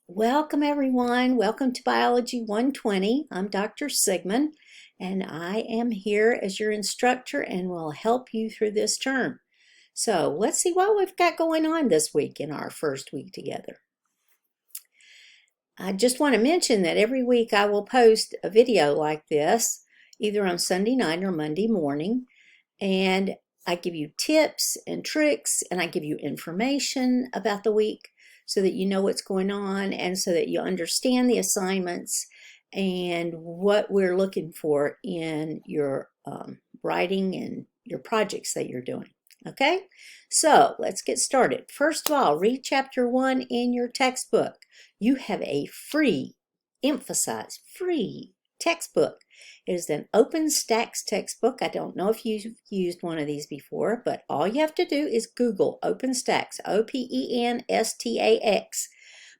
Welcome everyone. Welcome to Biology 120. I'm Dr. Sigmon and I am here as your instructor and will help you through this term. So let's see what we've got going on this week in our first week together. I just want to mention that every week I will post a video like this, either on Sunday night or Monday morning, and I give you tips and tricks and I give you information about the week so that you know what's going on and so that you understand the assignments and what we're looking for in your writing and your projects that you're doing. Okay, so let's get started. First of all, read chapter 1 in your textbook. You have a free, emphasize free textbook. It is an OpenStax textbook. I don't know if you've used one of these before, but all you have to do is Google OpenStax, OPENSTAX,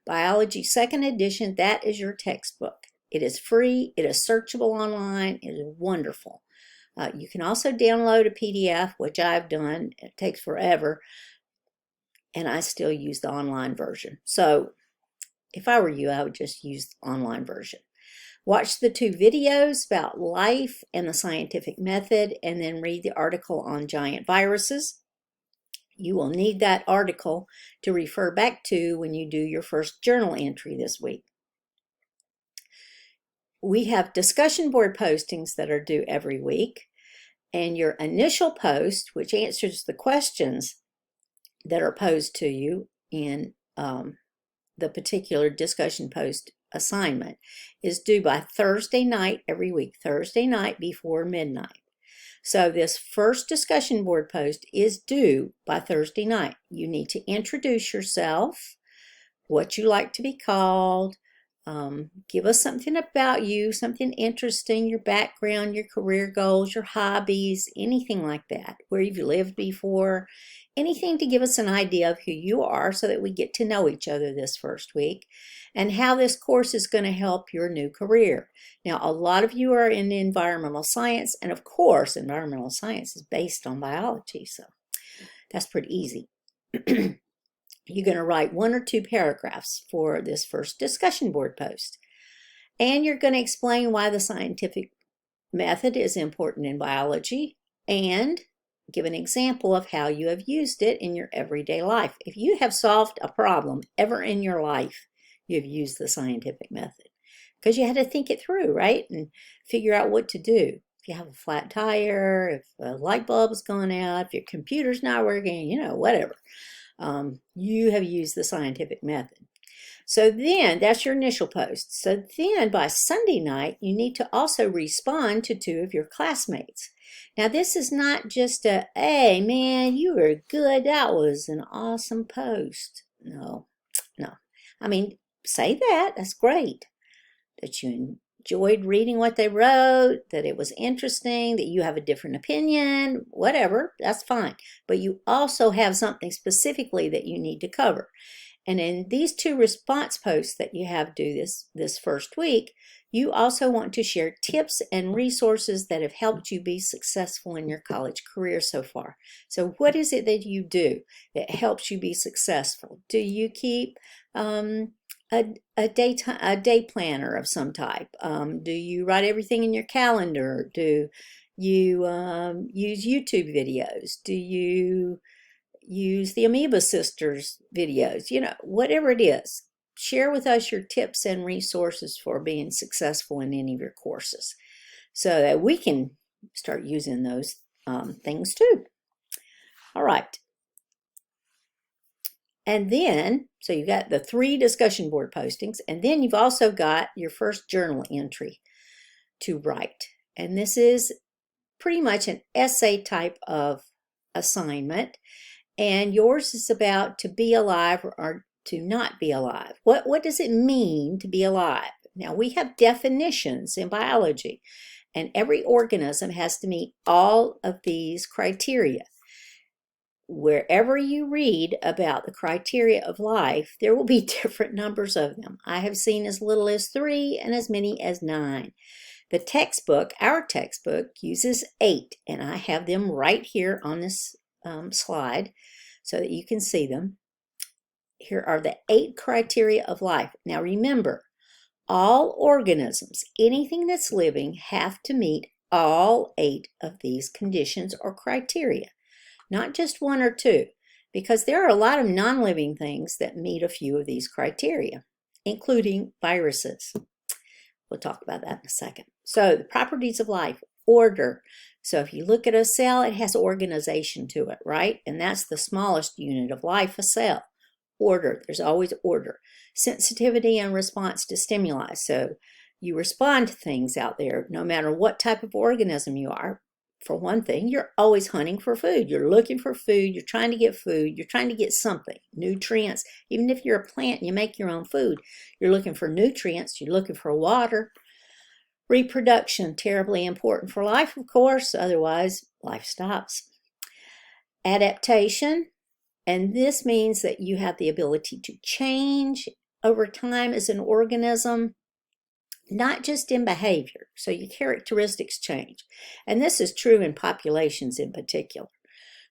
Biology 2nd edition. That is your textbook. It is free. It is searchable online. It is wonderful. You can also download a PDF, which I've done. It takes forever, and I still use the online version. So if I were you, I would just use the online version. Watch the 2 videos about life and the scientific method, and then read the article on giant viruses. You will need that article to refer back to when you do your first journal entry this week. We have discussion board postings that are due every week, and your initial post, which answers the questions that are posed to you in the particular discussion post assignment, is due by Thursday night every week, Thursday night before midnight. So this first discussion board post is due by Thursday night. You need to introduce yourself, what you like to be called, give us something about you, something interesting, your background, your career goals, your hobbies, anything like that, where you've lived before, anything to give us an idea of who you are so that we get to know each other this first week and how this course is going to help your new career. Now, a lot of you are in environmental science, and of course, environmental science is based on biology, so that's pretty easy. You're going to write 1 or 2 paragraphs for this first discussion board post. And you're going to explain why the scientific method is important in biology and give an example of how you have used it in your everyday life. If you have solved a problem ever in your life, you've used the scientific method because you had to think it through, right? And figure out what to do. If you have a flat tire, if a light bulb's gone out, if your computer's not working, whatever. You have used the scientific method. So then that's your initial post. So then by Sunday night, you need to also respond to 2 of your classmates. Now this is not just a, hey man, you were good, that was an awesome post. No. I mean, say that, that's great. That you enjoyed reading what they wrote, that it was interesting, that you have a different opinion, whatever, that's fine. But you also have something specifically that you need to cover. And in these 2 response posts that you have due this first week, you also want to share tips and resources that have helped you be successful in your college career so far. So what is it that you do that helps you be successful? Do you keep a day planner of some type? Do you write everything in your calendar? Do you use YouTube videos? Do you use the Amoeba Sisters videos? Whatever it is, share with us your tips and resources for being successful in any of your courses so that we can start using those things too. All right. And then, so you got the 3 discussion board postings, and then you've also got your first journal entry to write. And this is pretty much an essay type of assignment. And yours is about to be alive or to not be alive. What does it mean to be alive? Now, we have definitions in biology, and every organism has to meet all of these criteria. Wherever you read about the criteria of life, there will be different numbers of them. I have seen as little as 3 and as many as 9. The textbook, our textbook, uses 8, and I have them right here on this slide so that you can see them. Here are the 8 criteria of life. Now remember, all organisms, anything that's living, have to meet all 8 of these conditions or criteria, not just 1 or 2, because there are a lot of non-living things that meet a few of these criteria, including viruses. We'll talk about that in a second. So the properties of life: order. So if you look at a cell, it has organization to it, right? And that's the smallest unit of life, a cell. Order, there's always order. Sensitivity and response to stimuli. So you respond to things out there, no matter what type of organism you are. For one thing, you're always hunting for food. You're looking for food. You're trying to get food. You're trying to get something, nutrients. Even if you're a plant and you make your own food, you're looking for nutrients. You're looking for water. Reproduction, terribly important for life, of course. Otherwise, life stops. Adaptation, and this means that you have the ability to change over time as an organism, not just in behavior. So your characteristics change. And this is true in populations in particular.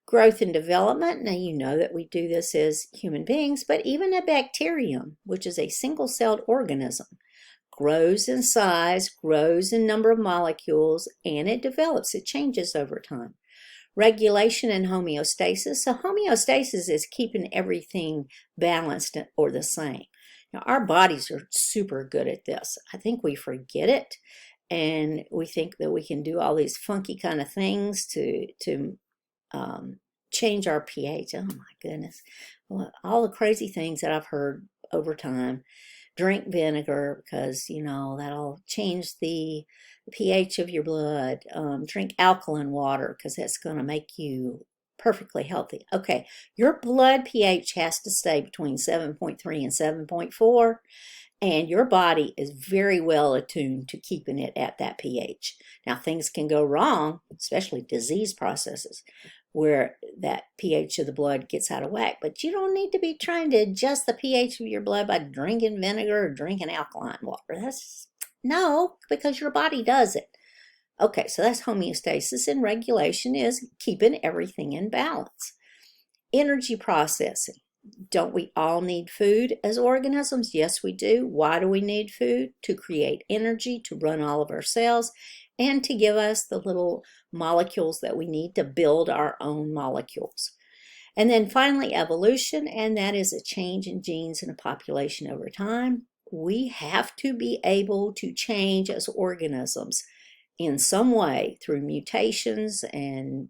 Growth and development, now you know that we do this as human beings, but even a bacterium, which is a single-celled organism, grows in size, grows in number of molecules, and it develops, it changes over time. Regulation and homeostasis. So homeostasis is keeping everything balanced or the same. Now, our bodies are super good at this. I think we forget it, and we think that we can do all these funky kind of things to change our pH. Oh my goodness. Well, all the crazy things that I've heard over time. Drink vinegar because, you know, that'll change the pH of your blood. Drink alkaline water because that's going to make you perfectly healthy. Okay, your blood pH has to stay between 7.3 and 7.4, and your body is very well attuned to keeping it at that pH. Now, things can go wrong, especially disease processes, where that pH of the blood gets out of whack. But you don't need to be trying to adjust the pH of your blood by drinking vinegar or drinking alkaline water. No, because your body does it. Okay, so that's homeostasis, and regulation is keeping everything in balance. Energy processing. Don't we all need food as organisms? Yes, we do. Why do we need food? To create energy, to run all of our cells, and to give us the little molecules that we need to build our own molecules. And then finally, evolution, and that is a change in genes in a population over time. We have to be able to change as organisms in some way through mutations, and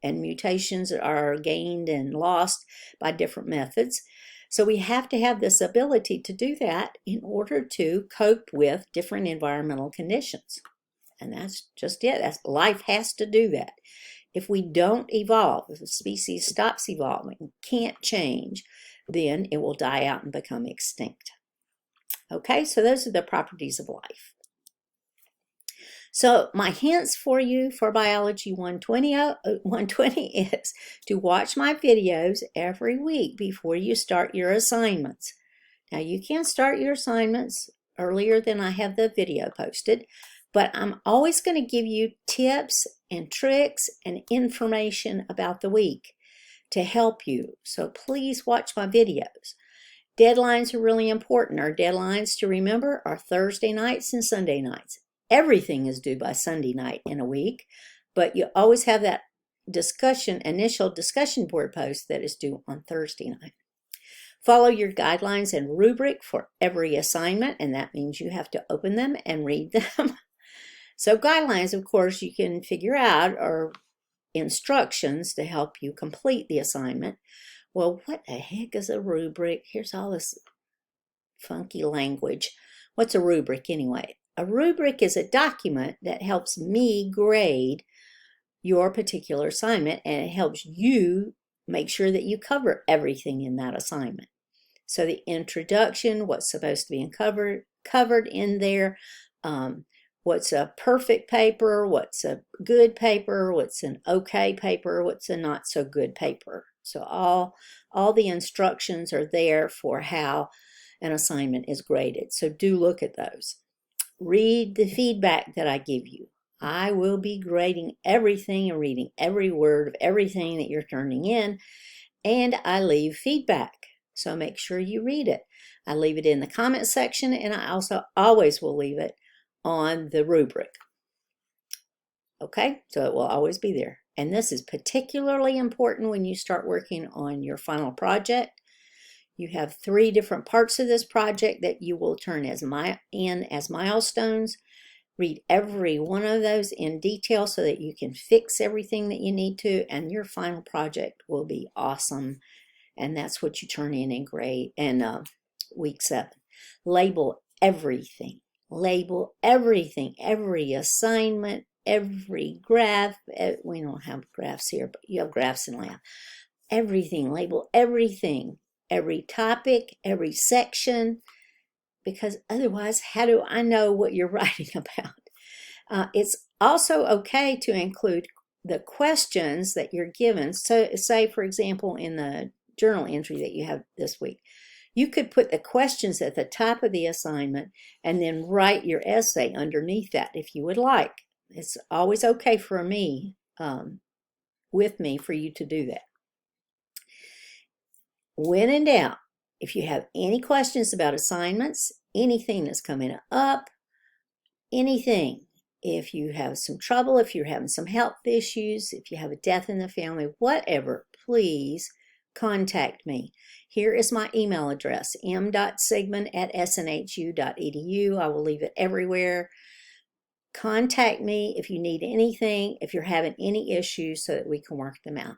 mutations are gained and lost by different methods. So we have to have this ability to do that in order to cope with different environmental conditions. And that's just it. Life has to do that. If we don't evolve, if a species stops evolving, can't change, then it will die out and become extinct. Okay, so those are the properties of life. So my hints for you for Biology 120 is to watch my videos every week before you start your assignments. Now you can start your assignments earlier than I have the video posted, but I'm always going to give you tips and tricks and information about the week to help you. So please watch my videos. Deadlines are really important. Our deadlines to remember are Thursday nights and Sunday nights. Everything is due by Sunday night in a week, but you always have that initial discussion board post that is due on Thursday night. Follow your guidelines and rubric for every assignment, and that means you have to open them and read them. So guidelines, of course, you can figure out are instructions to help you complete the assignment. Well, what the heck is a rubric? Here's all this funky language. What's a rubric anyway? A rubric is a document that helps me grade your particular assignment, and it helps you make sure that you cover everything in that assignment. So the introduction, what's supposed to be covered in there, what's a perfect paper, what's a good paper, what's an okay paper, what's a not so good paper. So all the instructions are there for how an assignment is graded. So do look at those. Read the feedback that I give you. I will be grading everything and reading every word of everything that you're turning in, and I leave feedback. So make sure you read it. I leave it in the comment section, and I also always will leave it on the rubric. Okay, so it will always be there. And this is particularly important when you start working on your final project. You have 3 different parts of this project that you will turn as milestones. Read every one of those in detail so that you can fix everything that you need to, and your final project will be awesome. And that's what you turn in week 7. Label everything. Label everything, every assignment, every graph. We don't have graphs here, but you have graphs in lab. Everything, label everything, every topic, every section, because otherwise, how do I know what you're writing about? It's also okay to include the questions that you're given. So say, for example, in the journal entry that you have this week, you could put the questions at the top of the assignment and then write your essay underneath that if you would like. It's always okay for me, with me, for you to do that. When in doubt, if you have any questions about assignments, anything that's coming up, anything, if you have some trouble, if you're having some health issues, if you have a death in the family, whatever, please contact me. Here is my email address, m.sigmon@snhu.edu. I will leave it everywhere. Contact me if you need anything, if you're having any issues, so that we can work them out.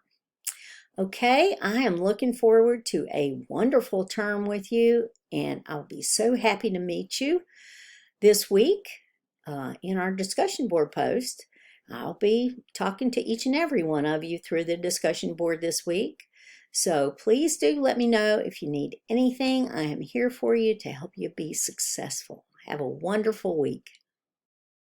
Okay, I am looking forward to a wonderful term with you, and I'll be so happy to meet you this week in our discussion board post. I'll be talking to each and every one of you through the discussion board this week. So please do let me know if you need anything. I am here for you to help you be successful. Have a wonderful week.